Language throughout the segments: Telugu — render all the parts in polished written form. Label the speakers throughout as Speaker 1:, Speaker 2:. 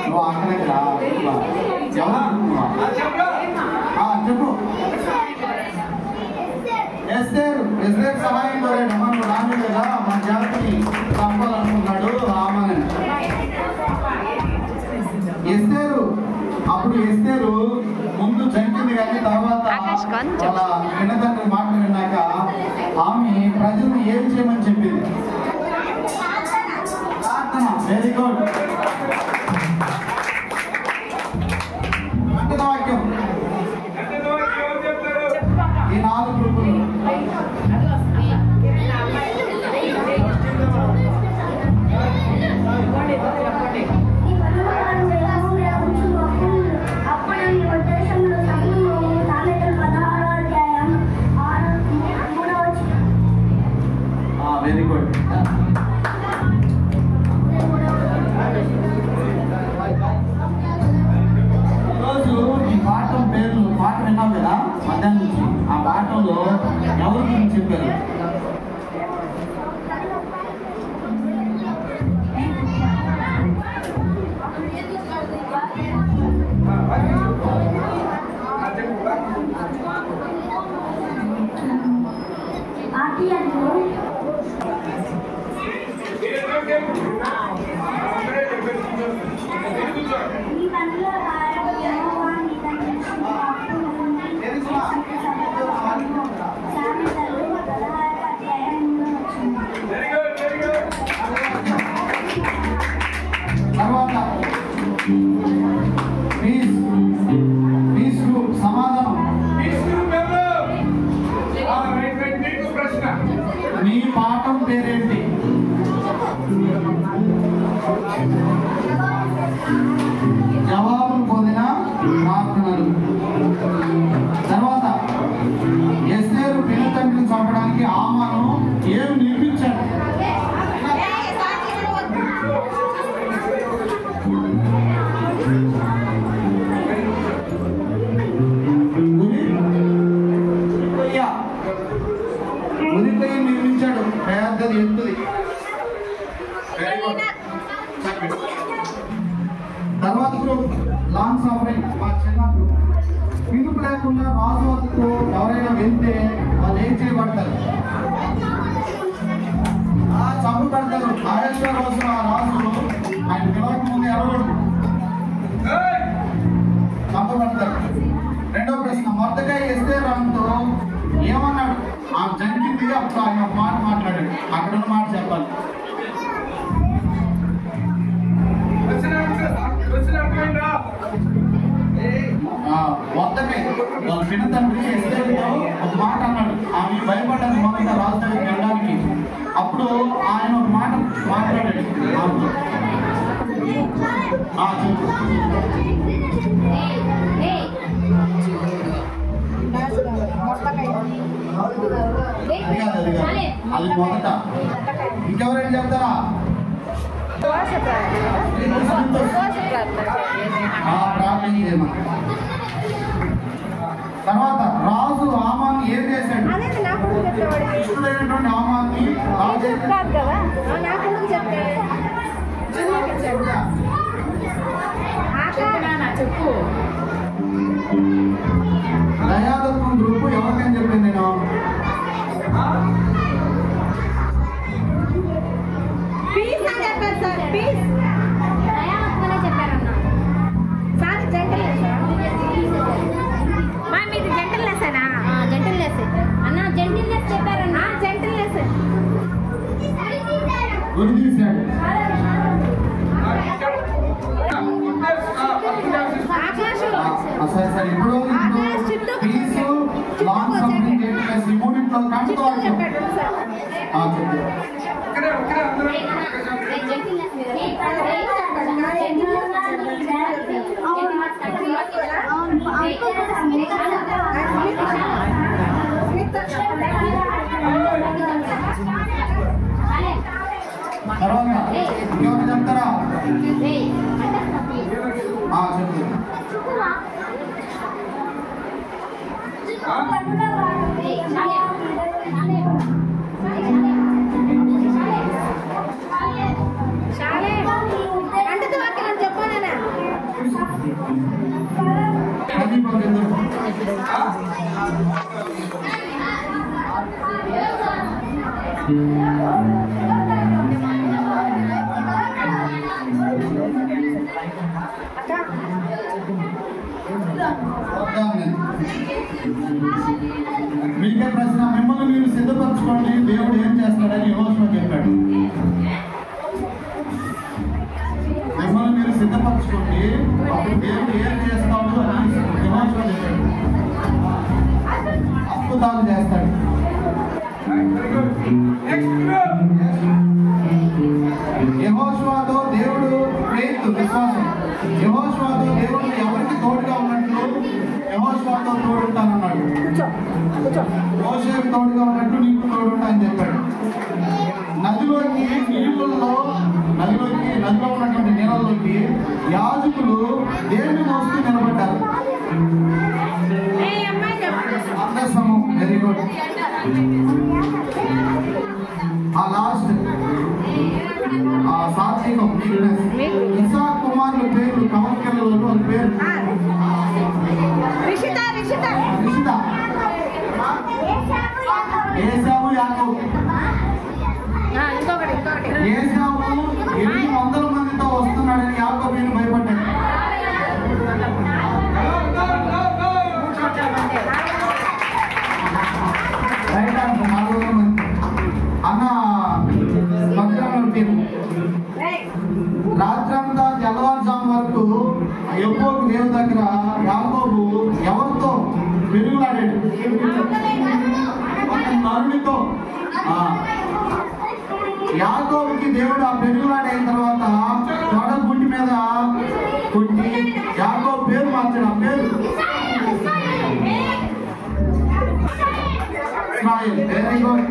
Speaker 1: నువ్వు అక్కడికి రా. చెప్పు. ఎస్దేర్ సహాయం కోరాడు. మనం రాను కదా మన జాతిని చంపాలనుకున్నాడు రామని. అప్పుడు ఎస్తేరు ముందు చంపింది కానీ తర్వాత వాళ్ళ వినతండ్రి మాటలు విన్నాక ఆమె ప్రజలను ఏం చేయమని చెప్పింది? Very good. అంటన వాక్యం ఈ 4 గ్రూపులు వెరీ గుడ్. ఈరోజు ఈ పాఠం పేర్లు పాఠం విన్నావు కదా మధ్యాహ్నం నుంచి. ఆ పాఠంలో ఎవరి గురించి చెప్పారు? తర్వాత సమాధానం. మీ పాఠం పేరేంటి? జవాబులు పొందిన ప్రార్థనలు. తర్వాత ఎస్తేరు పిల్లతండ్రిని చంపడానికి హామాను ఏం నిర్మించాడు? ఉరిపై నిర్మించాడు. పెద్దది ఎత్తుది. తర్వాత గ్రూప్ లాంగ్ సఫరింగ్. మా చిన్న గ్రూప్ పిలుపు లేకుండా రాజు వద్దకు ఎవరైనా వెళ్తే వాళ్ళు ఏం చేయబడతారు? చంపు పెడతారు. ఆడేశ్వర రోజు ఆ రాజు ఆయన పిలవక ముందు ఎవరు చంపబడతారు. రెండో ప్రశ్న, మొర్దెకై ఎస్తేరు రాజుతో ఏమన్నాడు? ఆమె జంకింది. అప్పుడు ఆయన ఒక మాట మాట్లాడాడు. అక్కడ ఉన్న మాట చెప్పాలి. మొత్తమే వాళ్ళ పినతండ్రి ఎస్తేరుతో ఒక మాట అన్నాడు. ఆమె భయపడ్డది మొదట రాజు దగ్గరికి వెళ్ళడానికి. అప్పుడు ఆయన ఒక మాట మాట్లాడాడు ఆమెతో. అది మొదట. ఇంకెవరైనా చెప్తారా? ప్రార్థన చేయమని. తర్వాత రాజు హామాన్ని ఏం చేశాడు? కృష్ణుడైనటువంటి హామాన్ని దయాదత్వం గ్రూపు ఎవరికని చెప్పింది నేను? గుర్తించాడు. సరే సరే. ఇప్పుడు పీసు లాంగ్ సఫరింగ్ ఈ మూడింట్లో కంటతో తర్వాత ఇంకెవరు చెప్తారా? చెప్పు.
Speaker 2: చెప్పానా
Speaker 1: మీకే ప్రశ్న, మిమ్మల్ని మీరు సిద్ధపరచుకోండి, దేవుడు ఏం చేస్తాడని యెహోషువ చెప్పాడు. మిమ్మల్ని మీరు సిద్ధపరచుకోండి, అప్పుడు దేవుడు ఏం చేస్తాడు అని యెహోషువ చెప్పాడు. అద్భుతాలు చేస్తాడు. యెహోషువతో దేవుడు విశ్వాసం. యెహోషువతో దేవుడు ఎవరికి తోడుగా ఉన్నట్లు యెహోషువతో తోడుంటానన్నాడు. మోషేకు తోడుగా ఉన్నట్టు నీకు తోడుంటా అని చెప్పాడు. నదిలో ఉన్నటువంటి నీళ్ళలోకి యాజకులు దేవుని మోస్తూ నిలబడ్డారు. అందసము వెరీ గుడ్. ఆ లాస్ట్ సాత్వికం, ఇస్సాకు కుమారుల పేర్లు కమర్కెళ్ళలో వాళ్ళ పేరు రిషిత, ఏశావు, యాకోబు. ఏశావు 800 మందితో వస్తున్నాడని యాకోబుని భయపడ్డాడు. రాత్రంతా తెల్లవారుజాము వరకు యెహోవాకు దేవుని దగ్గర యాకోబు ఎవరితో పెరుగులాడాడు? నరునితో. యాకోబుకి దేవుడు ఆ పెరుగులాడైన తర్వాత తొడ గుంటి మీద కొట్టి యాకోబు పేరు మార్చాడు. ఆ పేరు వెరీ గుడ్.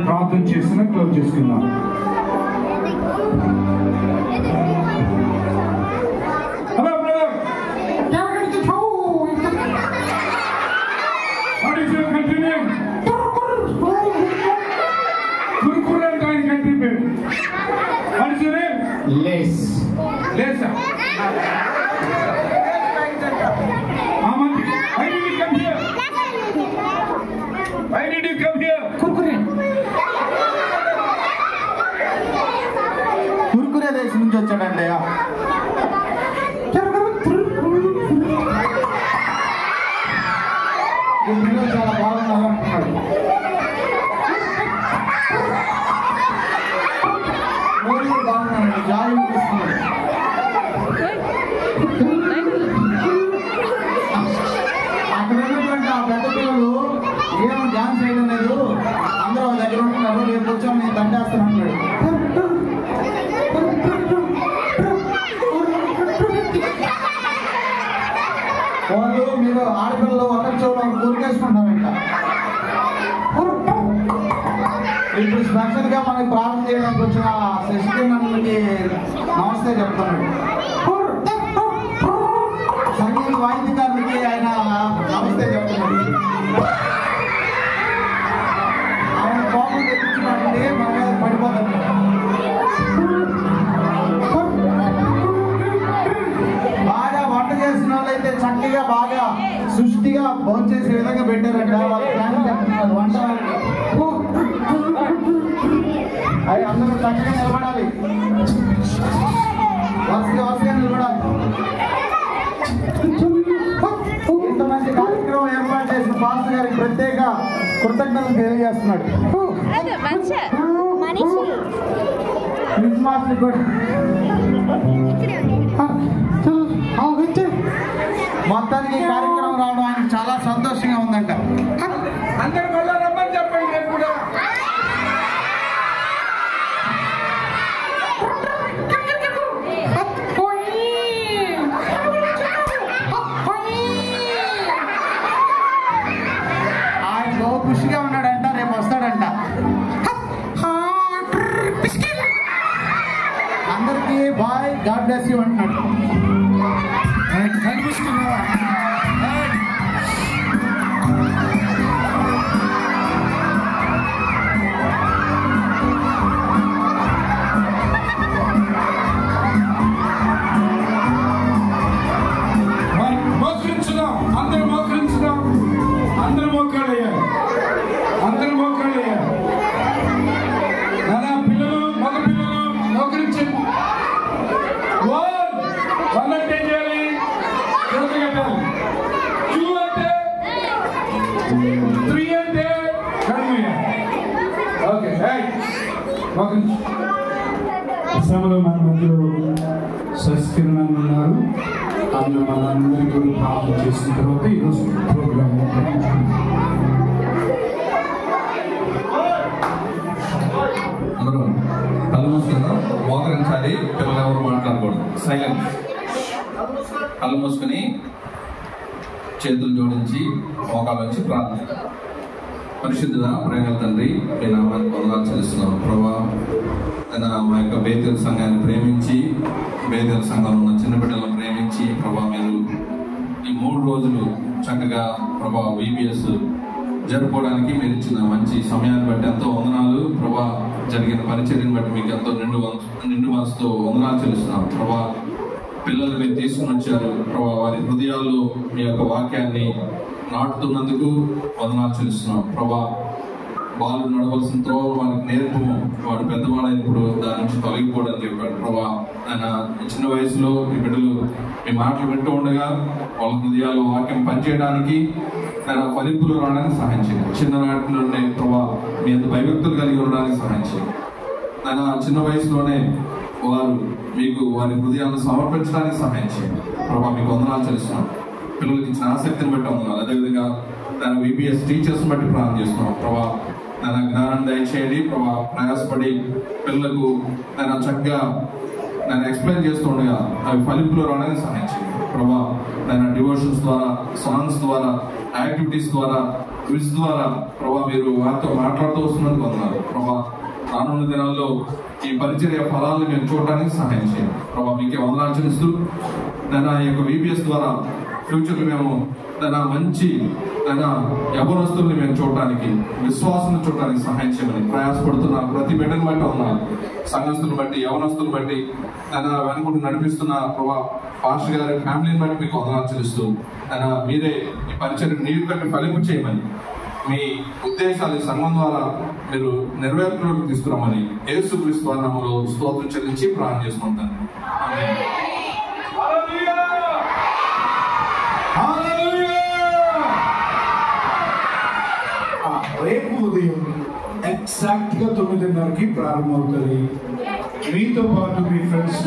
Speaker 1: ప్రార్థన చేసిన క్లోజ్ చేసుకుందాం. కుర్కురే దేశం నుంచి వచ్చాడండి. చాలా బాగున్నారు అంటున్నాడు. బాగున్నాడు. దండేస్తానంటాడు. వాళ్ళు మీరు ఆడపిల్లలు ఒకరి చెవులో కూరికేసుకుంటాం. ఇంకా ఇప్పుడు స్పెషల్ గా మనకి ప్రారంభం చేయడానికి వచ్చిన శశికరణకి నమస్తే చెప్తున్నాడు. సంగీత వాయిద్యకారులకి ఆయన నమస్తే చెప్తున్నాడు. ఆయన కోపం తెప్పించినట్టు మన మీద పడిపోతాడు. బాగా వంట చేసిన వాళ్ళైతే చక్కగా బాగా సృష్టిగా భోజనం చేసే విధంగా పెట్టారంట. వాళ్ళు ప్లాన్ చెప్తున్నారు వంట. అవి అందరూ చక్కగా నిలబడాలి, వరుసగా నిలబడాలి. ఇంత మంచి కార్యక్రమం ఏర్పాటు చేసిన పాస్టర్ గారికి ప్రత్యేక కృతజ్ఞతలు తెలియజేస్తున్నాడు. మొత్తానికి కార్యక్రమం రావడం ఆయనకు చాలా సంతోషంగా ఉందంట.
Speaker 2: అందరూ మళ్ళా రమ్మని చెప్పండి. నేను కూడా
Speaker 1: ఆయన ఖుషిగా ఉన్నాడంట, రేపు వస్తాడంట. అందరికీ బాయ్, గాడ్ బ్లెస్ యూ అంటున్నాడు. కనిపిస్తున్నావా?
Speaker 2: మోకరించుదాం, అందరూ మోకరించుదాం. అందరూ మోకాళ్ళయ్యారు, అందరూ మోకాళ్ళయ్యారు. నానా పిల్లలు, మగ పిల్లలు మోకరించండి. వన్ అంటే ఏం చేయాలి? చేతులు కట్టాలి. 2 అంటే 3 అంటే ఓకే. మోకరించు. సమయంలో మన మధ్యలో శశికరణ ఉన్నారు. అందులో మనందరికీ కూడా ప్రార్థన చేసిన తర్వాత ఈరోజు ప్రోగ్రామ్
Speaker 3: అందరూ కళ్ళు మూసుకుందాం. మోకరించాలి. పిల్లలు ఎవరు మాట్లాడకూడదు. సైలెన్స్. కళ్ళు మూసుకుని చేతులు జోడించి మోకాల నుంచి ప్రార్థన. పరిశుద్ధుడా, ప్రేమ తండ్రి, మీ నామాన్ని వందనాలు చెల్లిస్తున్నాం ప్రభా. మా యొక్క బేతేలు సంఘాన్ని ప్రేమించి, బేతేలు సంఘంలో ఉన్న చిన్న బిడ్డలను ప్రేమించి ప్రభా, మీరు ఈ 3 రోజులు చక్కగా ప్రభా VBS జరుపుకోవడానికి మీరు ఇచ్చిన మంచి సమయాన్ని బట్టి ఎంతో వందనాలు ప్రభా. జరిగిన పరిచర్యను బట్టి మీకు ఎంతో నిండు మనసుతో వందనాలు చెల్లిస్తున్నాం ప్రభా. పిల్లలు మీరు తీసుకుని వచ్చారు ప్రభా. వారి హృదయాల్లో మీ యొక్క వాక్యాన్ని నాటుతున్నందుకు వందనాలు చెల్లిస్తున్నాం ప్రభా. వాళ్ళు నడవలసిన త్రోవ వాళ్ళకి నేర్పు. వాడు పెద్దవాడైనప్పుడు దాని నుంచి తొలగిపోవడం చెప్పాడు ప్రభా. ఆయన చిన్న వయసులో ఈ బిడ్డలు మీ మాటలు వింటూ ఉండగా వాళ్ళ హృదయాలు వాక్యం పనిచేయడానికి, ఆయన ఫలింపులు రావడానికి సహాయం చేయండి. చిన్ననాటి నుండి ప్రభా మీ అంత భయభక్తులు కలిగి ఉండడానికి సహాయం చేయండి. ఆయన చిన్న వయసులోనే వారు మీకు వారి హృదయాలను సమర్పించడానికి సహాయం చేయండి ప్రభా. మీకు వందనాలు చెల్లిస్తున్నాం. పిల్లలకి ఇచ్చిన ఆసక్తిని బట్టి వందనాలు. అదేవిధంగా తన VBS టీచర్స్ బట్టి ప్రార్థన చేస్తున్నాం ప్రభా. తన జ్ఞానాన్ని దయచేయండి ప్రభా. ప్రయాసపడి పిల్లలకు తన చక్కగా నేను ఎక్స్ప్లెయిన్ చేస్తూ ఉండగా అవి ఫలింపులో రావడానికి సహాయం చేయండి ప్రభా. తన డివోషన్స్ ద్వారా, సాంగ్స్ ద్వారా, యాక్టివిటీస్ ద్వారా, క్విజ్ ద్వారా ప్రభా మీరు వారితో మాట్లాడుతూ వస్తున్నందుకు వందనాలు ప్రభా. రానున్న దినాల్లో ఈ పరిచర్య ఫలాలను మేము చూడడానికి సహాయం చేయండి ప్రభా. మీకే వందనాలు చెల్లిస్తూ తన యొక్క VBS ద్వారా ఫ్యూచర్లో మేము తన మంచి తన యవనస్తుల్ని మేము చూడటానికి, విశ్వాసం చూడటానికి సహాయం చేయమని ప్రయాసపడుతున్న ప్రతి బిడ్డను బట్టి ఉన్నాను. సంఘస్థులను బట్టి, యవనస్తులను బట్టి, తన వెనుకుంటూ నడిపిస్తున్న ప్రభా పాస్టర్ గారి ఫ్యామిలీని బట్టి మీకు వందనాలు చెల్లిస్తూ తన మీరే ఈ పరిచయం నీరు కట్టి ఫలింపు చేయమని, మీ ఉద్దేశాలు సంఘం ద్వారా మీరు నెరవేర్పులోకి తీసుకురామని యేసుక్రీస్తు నామములో స్తోత్రం చెల్లించి ప్రార్థన చేసుకుంటాను.
Speaker 2: రేపు ఉదయం ఎగ్జాక్ట్ గా 9:30కి ప్రారంభమవుతుంది. మీతో పాటు మీ ఫ్రెండ్స్